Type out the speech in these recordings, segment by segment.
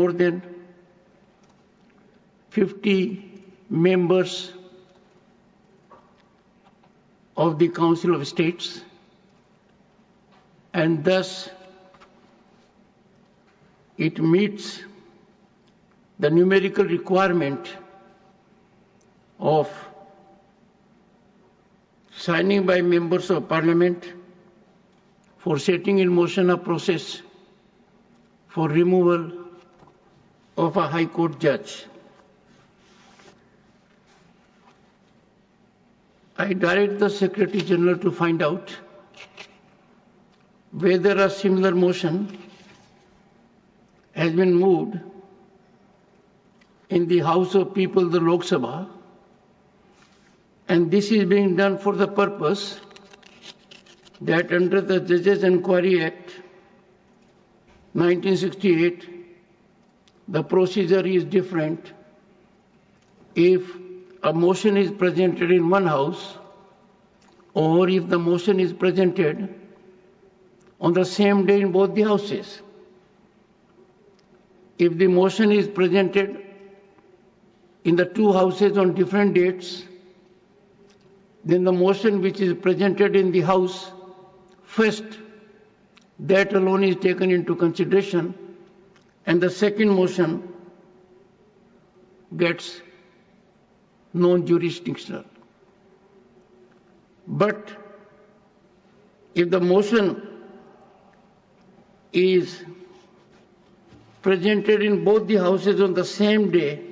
more than 50 members of the Council of States, and thus it meets the numerical requirement of signing by members of Parliament for setting in motion a process for removal of a High Court judge. I direct the Secretary General to find out whether a similar motion has been moved in the House of People, the Lok Sabha, and this is being done for the purpose that under the Judges Enquiry Act 1968, the procedure is different if a motion is presented in one house or if the motion is presented on the same day in both the houses. If the motion is presented in the two houses on different dates, then the motion which is presented in the house first, that alone is taken into consideration, and the second motion gets non-jurisdictional. But if the motion is presented in both the houses on the same day,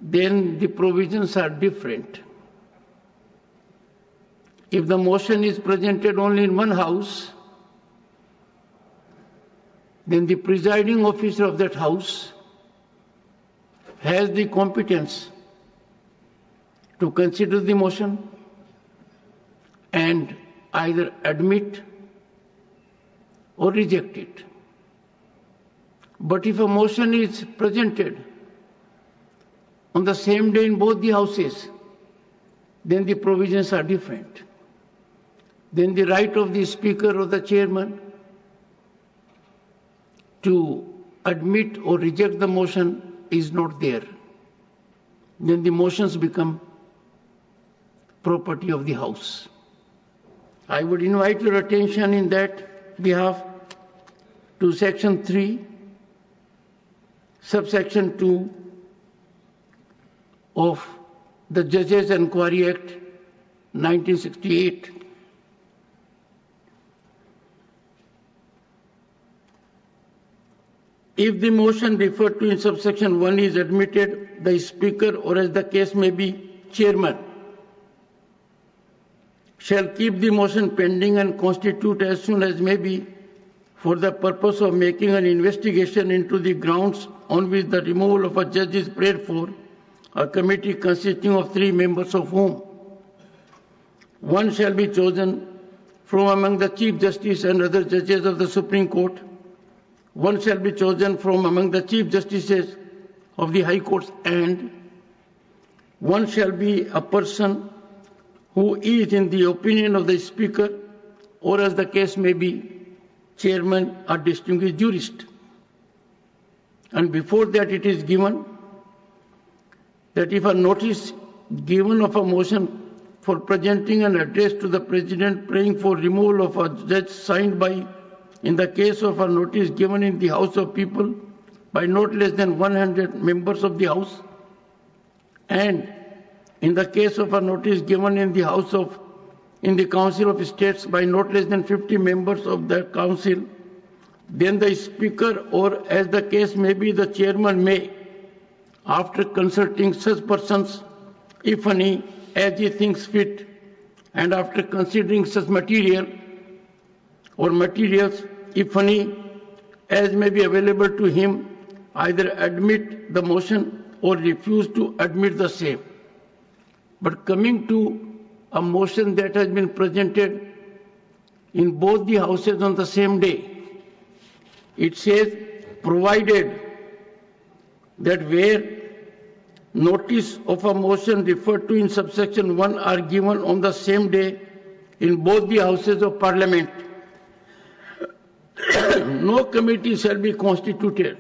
then the provisions are different. If the motion is presented only in one house, then the presiding officer of that house has the competence to consider the motion and either admit or reject it. But if a motion is presented on the same day in both the houses, then the provisions are different. Then the right of the Speaker or the Chairman to admit or reject the motion is not there. Then the motions become property of the House. I would invite your attention in that behalf to Section 3, Subsection 2 of the Judges Enquiry Act 1968. If the motion referred to in subsection 1 is admitted, the Speaker, or as the case may be, Chairman, shall keep the motion pending and constitute as soon as may be for the purpose of making an investigation into the grounds on which the removal of a judge is prayed for, a committee consisting of 3 members of whom one shall be chosen from among the Chief Justice and other judges of the Supreme Court, one shall be chosen from among the Chief Justices of the High Courts, and one shall be a person who is, in the opinion of the Speaker, or as the case may be, Chairman, a distinguished jurist. And before that it is given that if a notice given of a motion for presenting an address to the President praying for removal of a judge signed by, in the case of a notice given in the House of People by not less than 100 members of the House, and in the case of a notice given in the Council of States by not less than 50 members of the Council, then the Speaker, or as the case may be, the Chairman may, after consulting such persons, if any, as he thinks fit, and after considering such material or materials, if any, as may be available to him, either admit the motion or refuse to admit the same. But coming to a motion that has been presented in both the houses on the same day, it says, provided that where notice of a motion referred to in subsection 1 are given on the same day in both the houses of Parliament, no committee shall be constituted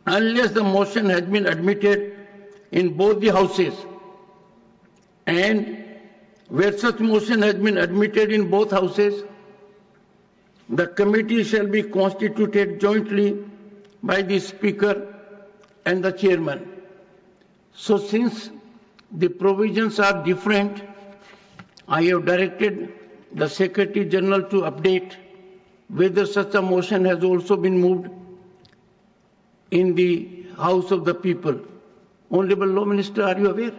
unless the motion has been admitted in both the houses, and where such motion has been admitted in both houses, the committee shall be constituted jointly by the Speaker and the Chairman. So since the provisions are different, I have directed the Secretary General to update whether such a motion has also been moved in the House of the People. Honorable Law Minister, are you aware?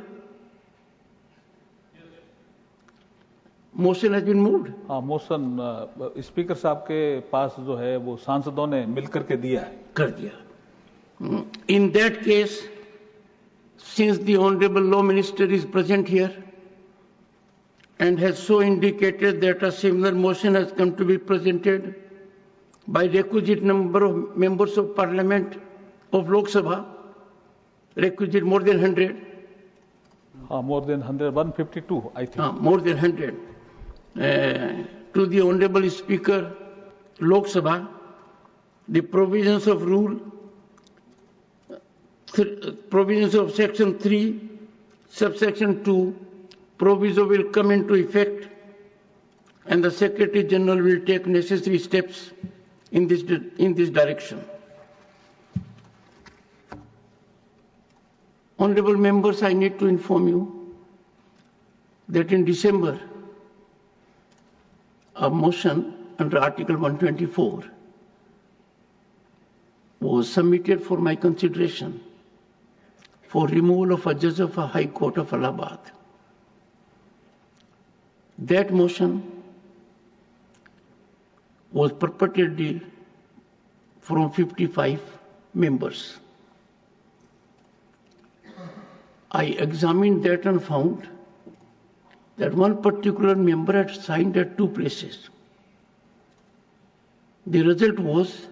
Motion has been moved. हाँ, motion speaker साहब के पास जो है वो सांसदों ने मिलकर के दिया है. कर दिया. In that case, since the Honorable Law Minister is present here and has so indicated that a similar motion has come to be presented by requisite number of members of Parliament of Lok Sabha, requisite more than 100. More than 100, 152, I think. More than 100. To the Honorable Speaker, Lok Sabha, the provisions of provisions of Section 3, subsection 2, proviso will come into effect, and the Secretary General will take necessary steps in this direction. Honorable members, I need to inform you that in December, a motion under Article 124 was submitted for my consideration for removal of a judge of a High Court of Allahabad. That motion was purportedly from 55 members. I examined that and found that one particular member had signed at two places. The result was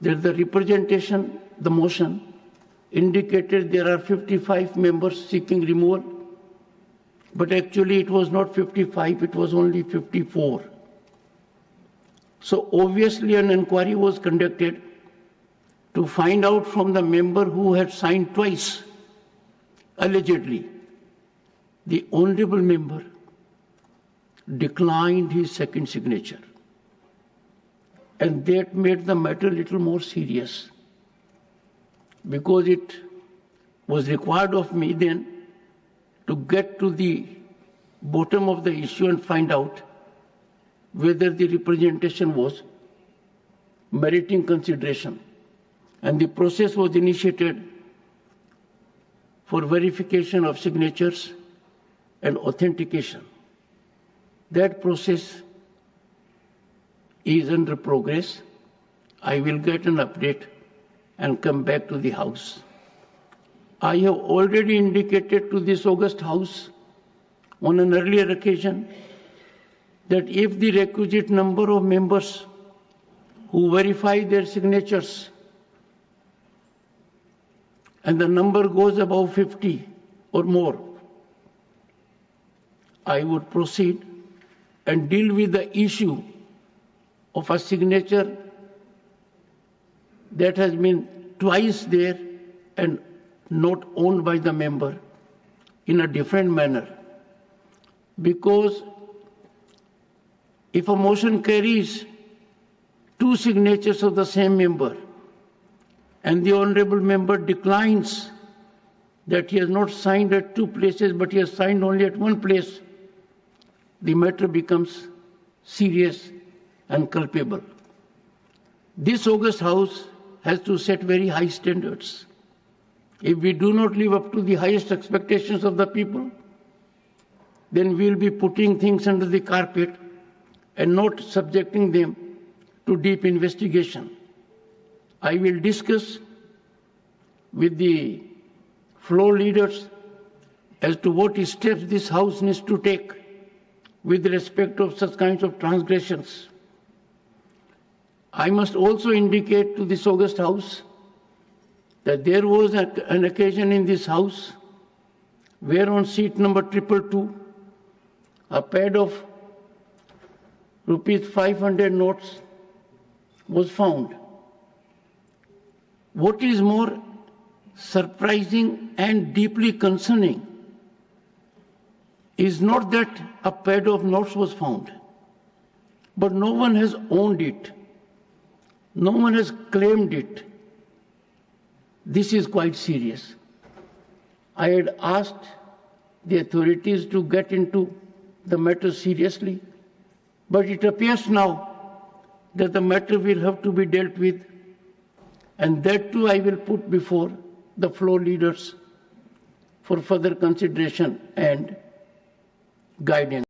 that the representation, the motion, indicated there are 55 members seeking removal, but actually it was not 55, it was only 54. So obviously an inquiry was conducted to find out from the member who had signed twice, allegedly. The honorable member declined his second signature, and that made the matter a little more serious, because it was required of me then to get to the bottom of the issue and find out whether the representation was meriting consideration. And the process was initiated for verification of signatures and authentication. That process is under progress. I will get an update and come back to the House. I have already indicated to this august House on an earlier occasion that if the requisite number of members who verify their signatures and the number goes above 50 or more, I would proceed and deal with the issue of a signature that has been twice there and not owned by the member in a different manner. Because if a motion carries two signatures of the same member and the honorable member declines that he has not signed at two places but he has signed only at one place, the matter becomes serious and culpable. This august House has to set very high standards. If we do not live up to the highest expectations of the people, then we will be putting things under the carpet and not subjecting them to deep investigation. I will discuss with the floor leaders as to what steps this House needs to take with respect to such kinds of transgressions. I must also indicate to this august House that there was an occasion in this House where on seat number 222, a pad of rupees 500 notes was found. What is more surprising and deeply concerning is not that a pad of notes was found, but no one has owned it. No one has claimed it. This is quite serious. I had asked the authorities to get into the matter seriously, but it appears now that the matter will have to be dealt with, and that too I will put before the floor leaders for further consideration and guidance.